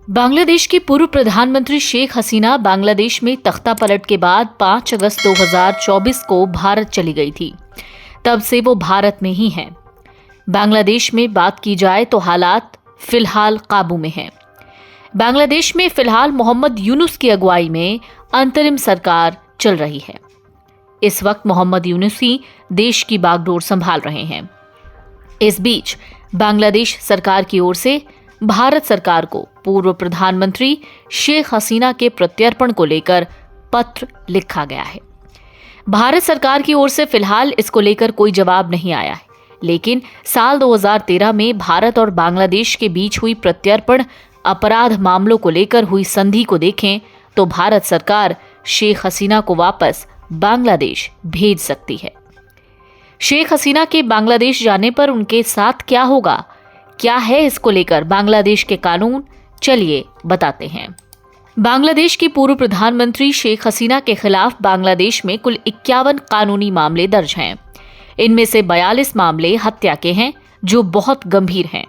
बांग्लादेश की पूर्व प्रधानमंत्री शेख हसीना बांग्लादेश में तख्ता पलट के बाद 5 अगस्त 2024 को भारत चली गई थी। तब से वो भारत में ही हैं। बांग्लादेश में बात की जाए तो हालात फिलहाल काबू में हैं। बांग्लादेश में फिलहाल मोहम्मद यूनुस की अगुवाई में अंतरिम सरकार चल रही है। इस वक्त मोहम्मद यूनुस ही देश की बागडोर संभाल रहे हैं। इस बीच बांग्लादेश सरकार की ओर से भारत सरकार को पूर्व प्रधानमंत्री शेख हसीना के प्रत्यर्पण को लेकर पत्र लिखा गया है। भारत सरकार की ओर से फिलहाल इसको लेकर कोई जवाब नहीं आया है, लेकिन साल 2013 में भारत और बांग्लादेश के बीच हुई प्रत्यर्पण अपराध मामलों को लेकर हुई संधि को देखें तो भारत सरकार शेख हसीना को वापस बांग्लादेश भेज सकती है। शेख हसीना के बांग्लादेश जाने पर उनके साथ क्या होगा, क्या है इसको लेकर बांग्लादेश के कानून, चलिए बताते हैं। बांग्लादेश की पूर्व प्रधानमंत्री शेख हसीना के खिलाफ बांग्लादेश में कुल 51 कानूनी मामले दर्ज हैं। इनमें से 42 मामले हत्या के हैं, जो बहुत गंभीर हैं।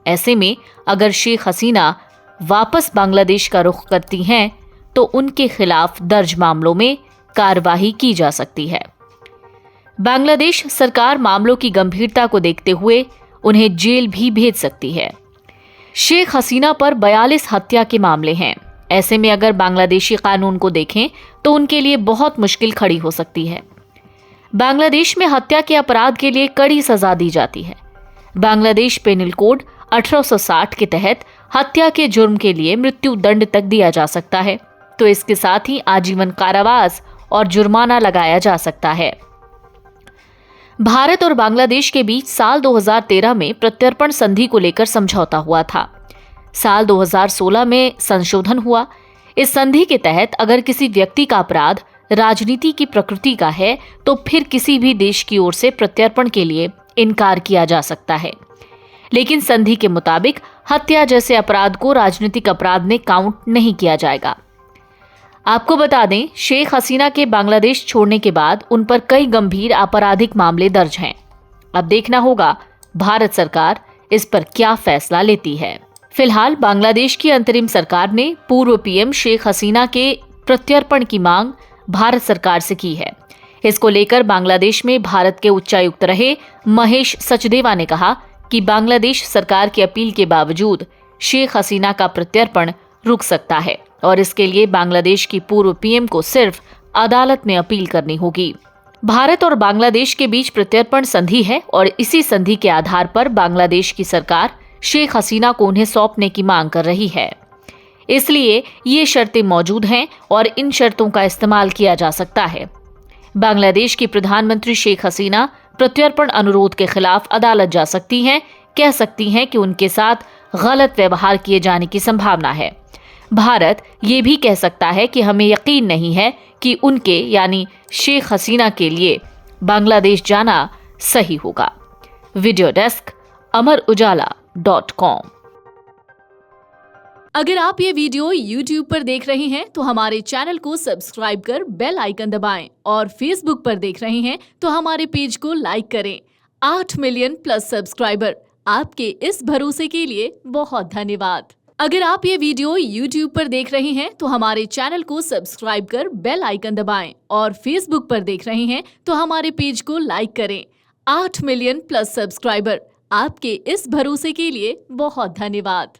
ऐसे में अगर शेख हसीना वापस बांग्लादेश का रुख करती हैं तो उनके खिलाफ दर्ज मामलों में कार्रवाई की जा सकती है। बांग्लादेश सरकार मामलों की गंभीरता को देखते हुए उन्हें जेल भी भेज सकती है। शेख हसीना पर 42 हत्या के मामले हैं। ऐसे में अगर बांग्लादेशी कानून को देखें तो उनके लिए बहुत मुश्किल खड़ी हो सकती है। बांग्लादेश में हत्या के अपराध के लिए कड़ी सजा दी जाती है। बांग्लादेश पेनल कोड 1860 के तहत हत्या के जुर्म के लिए मृत्यु दंड तक दिया जा सकता है, तो इसके साथ ही आजीवन कारावास और जुर्माना लगाया जा सकता है। भारत और बांग्लादेश के बीच साल 2013 में प्रत्यर्पण संधि को लेकर समझौता हुआ था। साल 2016 में संशोधन हुआ। इस संधि के तहत अगर किसी व्यक्ति का अपराध राजनीति की प्रकृति का है तो फिर किसी भी देश की ओर से प्रत्यर्पण के लिए इनकार किया जा सकता है। लेकिन संधि के मुताबिक हत्या जैसे अपराध को राजनीतिक अपराध में काउंट नहीं किया जाएगा। आपको बता दें, शेख हसीना के बांग्लादेश छोड़ने के बाद उन पर कई गंभीर आपराधिक मामले दर्ज हैं। अब देखना होगा भारत सरकार इस पर क्या फैसला लेती है। फिलहाल बांग्लादेश की अंतरिम सरकार ने पूर्व पीएम शेख हसीना के प्रत्यर्पण की मांग भारत सरकार से की है। इसको लेकर बांग्लादेश में भारत के उच्चायुक्त रहे महेश सचदेवा ने कहा कि बांग्लादेश सरकार की अपील के बावजूद शेख हसीना का प्रत्यर्पण रुक सकता है और इसके लिए बांग्लादेश की पूर्व पीएम को सिर्फ अदालत में अपील करनी होगी। भारत और बांग्लादेश के बीच प्रत्यर्पण संधि है और इसी संधि के आधार पर बांग्लादेश की सरकार शेख हसीना को उन्हें सौंपने की मांग कर रही है। इसलिए ये शर्तें मौजूद हैं और इन शर्तों का इस्तेमाल किया जा सकता है। बांग्लादेश की प्रधानमंत्री शेख हसीना प्रत्यर्पण अनुरोध के खिलाफ अदालत जा सकती हैं, कह सकती हैं कि उनके साथ गलत व्यवहार किए जाने की संभावना है। भारत ये भी कह सकता है कि हमें यकीन नहीं है कि उनके यानी शेख हसीना के लिए बांग्लादेश जाना सही होगा। Video desk amarujala.com। अगर आप ये वीडियो YouTube पर देख रहे हैं तो हमारे चैनल को सब्सक्राइब कर बेल आइकन दबाएं और Facebook पर देख रहे हैं तो हमारे पेज को लाइक करें। 8 मिलियन प्लस सब्सक्राइबर, आपके इस भरोसे के लिए बहुत धन्यवाद। अगर आप ये वीडियो YouTube पर देख रहे हैं तो हमारे चैनल को सब्सक्राइब कर बेल आइकन दबाएं और Facebook पर देख रहे हैं तो हमारे पेज को लाइक करें। 8 मिलियन प्लस सब्सक्राइबर, आपके इस भरोसे के लिए बहुत धन्यवाद।